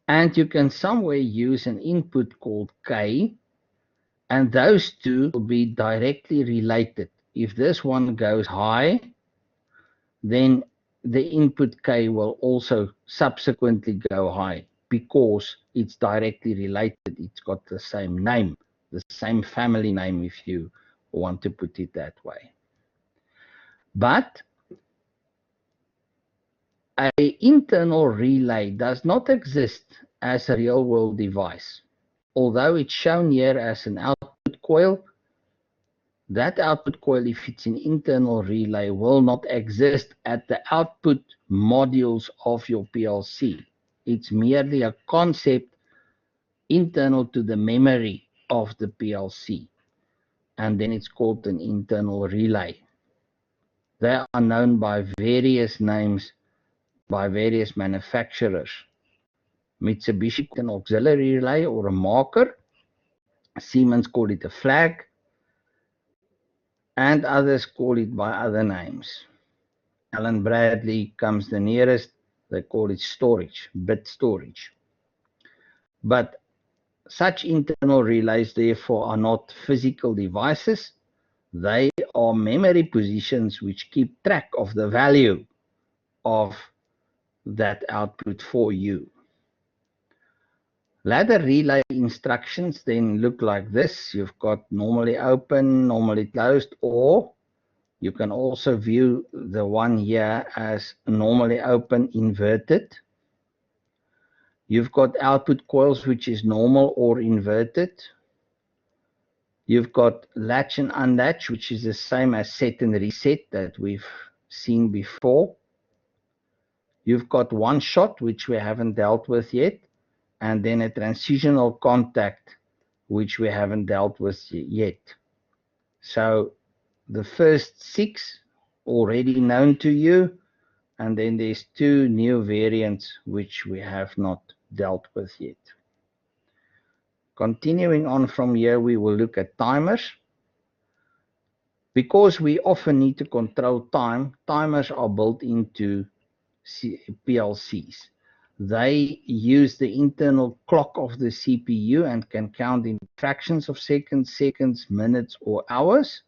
[SPEAKER 1] And you can somewhere use an input called K, and those two will be directly related. If this one goes high, then the input K will also subsequently go high because it's directly related. It's got the same name, the same family name, if you want to put it that way. But an internal relay does not exist as a real-world device. Although it's shown here as an output coil, that output coil, if it's an internal relay, will not exist at the output modules of your PLC. It's merely a concept internal to the memory of the PLC. And then it's called an internal relay. They are known by various names by various manufacturers. Mitsubishi called an auxiliary relay or a marker. Siemens called it a flag. And others call it by other names. Allen Bradley comes the nearest. They call it storage, bit storage. But such internal relays, therefore, are not physical devices. They are memory positions which keep track of the value of that output for you. Ladder relay instructions then look like this. You've got normally open, normally closed, or you can also view the one here as normally open inverted. You've got output coils, which is normal or inverted. You've got latch and unlatch, which is the same as set and reset that we've seen before. You've got one shot, which we haven't dealt with yet, and then a transitional contact, which we haven't dealt with yet. So the first 6 already known to you, and then there's 2 new variants which we have not dealt with yet. Continuing on from here, we will look at timers. Because we often need to control time, timers are built into PLCs. They use the internal clock of the CPU and can count in fractions of seconds, minutes, or hours.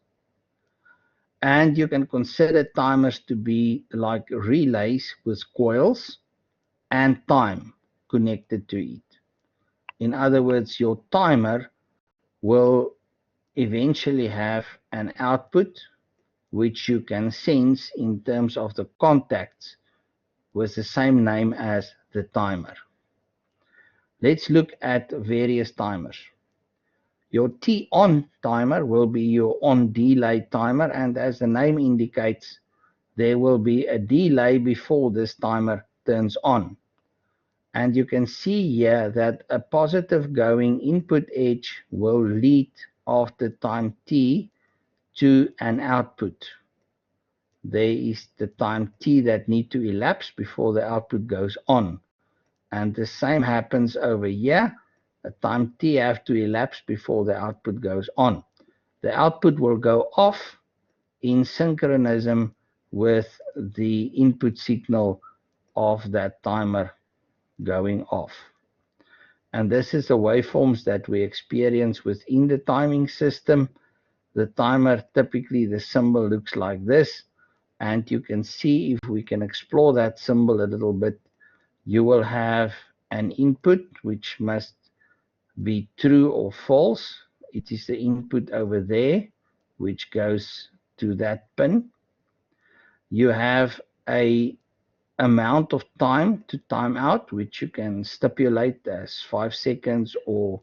[SPEAKER 1] And you can consider timers to be like relays with coils and time connected to it. In other words, your timer will eventually have an output which you can sense in terms of the contacts with the same name as the timer. Let's look at various timers. Your T-on timer will be your on delay timer, and as the name indicates, there will be a delay before this timer turns on. And you can see here that a positive going input edge will lead after time T to an output. There is the time T that need to elapse before the output goes on. And the same happens over here. A time T have to elapse before the output goes on. The output will go off in synchronism with the input signal of that timer going off. And this is the waveforms that we experience within the timing system. The timer, typically the symbol looks like this. And you can see, if we can explore that symbol a little bit, you will have an input which must be true or false. It is the input over there which goes to that pin. You have a amount of time to time out, which you can stipulate as 5 seconds or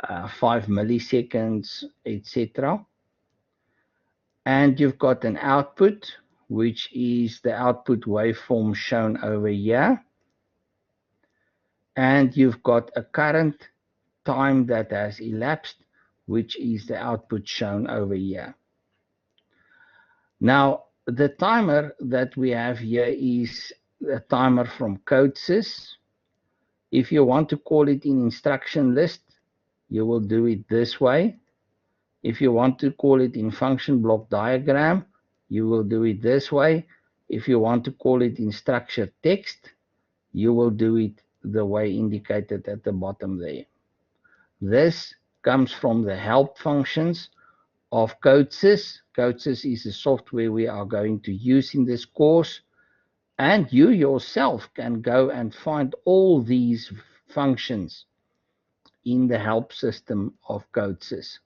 [SPEAKER 1] 5 milliseconds, etc. And you've got an output, which is the output waveform shown over here. And you've got a current time that has elapsed, which is the output shown over here. Now, the timer that we have here is a timer from CodeSys. If you want to call it in instruction list, you will do it this way. If you want to call it in function block diagram, you will do it this way. If you want to call it in structured text, you will do it the way indicated at the bottom there. This comes from the help functions of CodeSys. CodeSys is the software we are going to use in this course. And you yourself can go and find all these functions in the help system of CodeSys.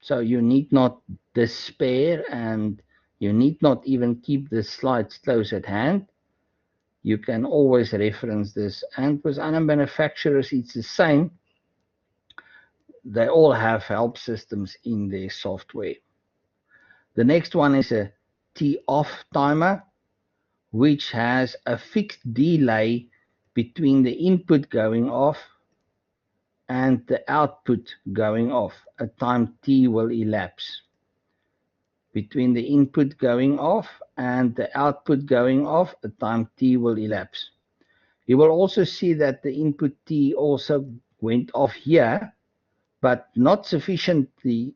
[SPEAKER 1] So you need not despair, and you need not even keep the slides close at hand. You can always reference this. And with other manufacturers, it's the same. They all have help systems in their software. The next one is a T-off timer, which has a fixed delay between the input going off and the output going off. A time T will elapse between the input going off and the output going off. A time T will elapse. You will also see that the input T also went off here, but not sufficiently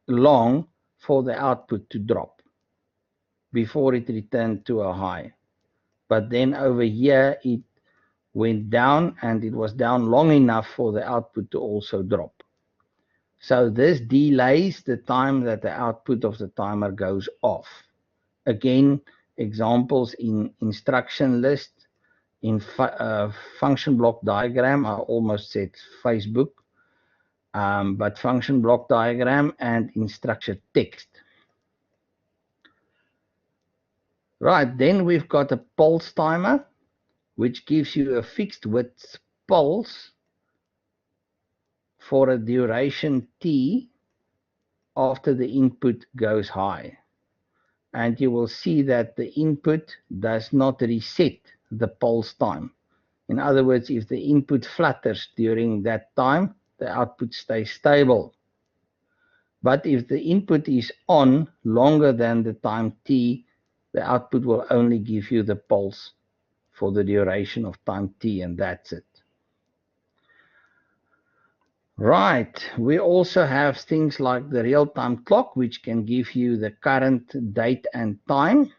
[SPEAKER 1] long for the output to drop before it returned to a high. But then over here, it went down, and it was down long enough for the output to also drop. So this delays the time that the output of the timer goes off. Again, examples in instruction list, in function block diagram, I almost said Facebook, but function block diagram and in structured text. Right, then we've got a pulse timer, which gives you a fixed width pulse for a duration T after the input goes high. And you will see that the input does not reset the pulse time. In other words, if the input flutters during that time, the output stays stable. But if the input is on longer than the time T, the output will only give you the pulse for the duration of time T, and that's it. Right, we also have things like the real-time clock, which can give you the current date and time,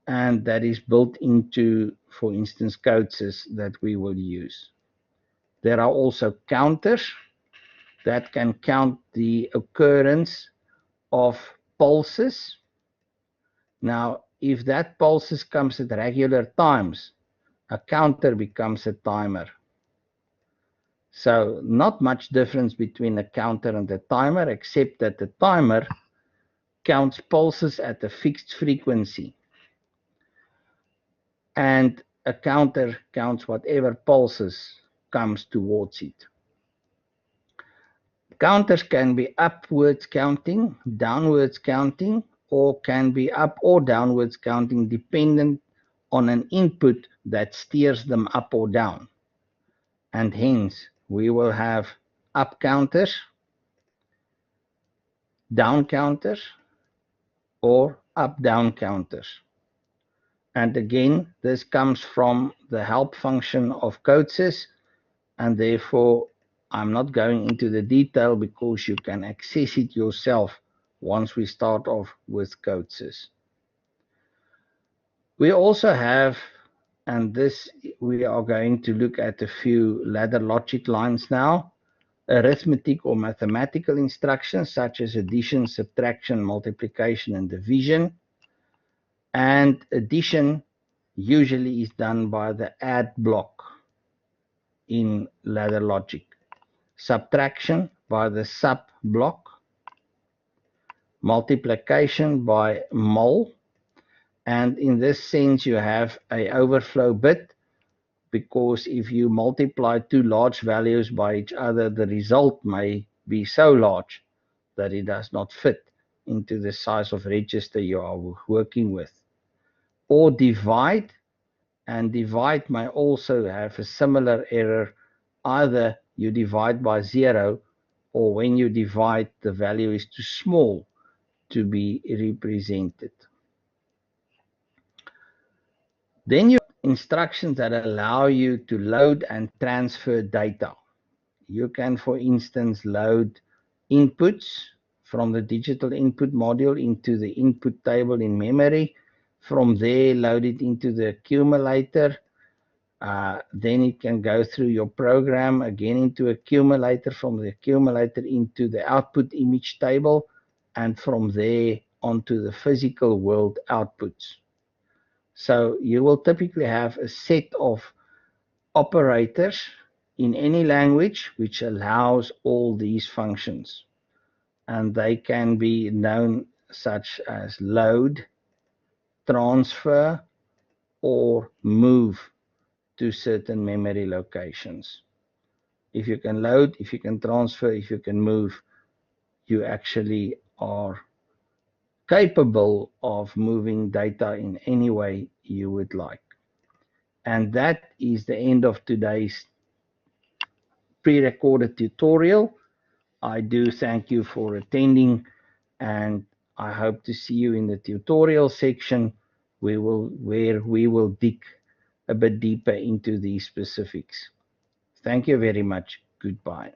[SPEAKER 1] and that is built into, for instance, CodeSys that we will use. There are also counters that can count the occurrence of pulses. Now, if that pulses comes at regular times, a counter becomes a timer. So not much difference between a counter and a timer, except that the timer counts pulses at a fixed frequency, and a counter counts whatever pulses comes towards it. Counters can be upwards counting, downwards counting, or can be up or downwards counting, dependent on an input that steers them up or down. And hence, we will have up counters, down counters, or up-down counters. And again, this comes from the help function of CodeSys, and therefore I'm not going into the detail because you can access it yourself once we start off with CodeSys. We also have And this, we are going to look at a few ladder logic lines now. Arithmetic or mathematical instructions such as addition, subtraction, multiplication, and division. And addition usually is done by the add block in ladder logic. Subtraction by the sub block. Multiplication by mul. And in this sense, you have an overflow bit, because if you multiply two large values by each other, the result may be so large that it does not fit into the size of register you are working with. Or divide, and divide may also have a similar error. Either you divide by 0, or when you divide, the value is too small to be represented. Then you have instructions that allow you to load and transfer data. You can, for instance, load inputs from the digital input module into the input table in memory. From there, load it into the accumulator. Then it can go through your program again into accumulator, from the accumulator into the output image table, and from there onto the physical world outputs. So you will typically have a set of operators in any language which allows all these functions. And they can be known such as load, transfer, or move to certain memory locations. If you can load, if you can transfer, if you can move, you actually are capable of moving data in any way you would like. And that is the end of today's pre-recorded tutorial. I do thank you for attending, and I hope to see you in the tutorial section where we will dig a bit deeper into these specifics. Thank you very much. Goodbye.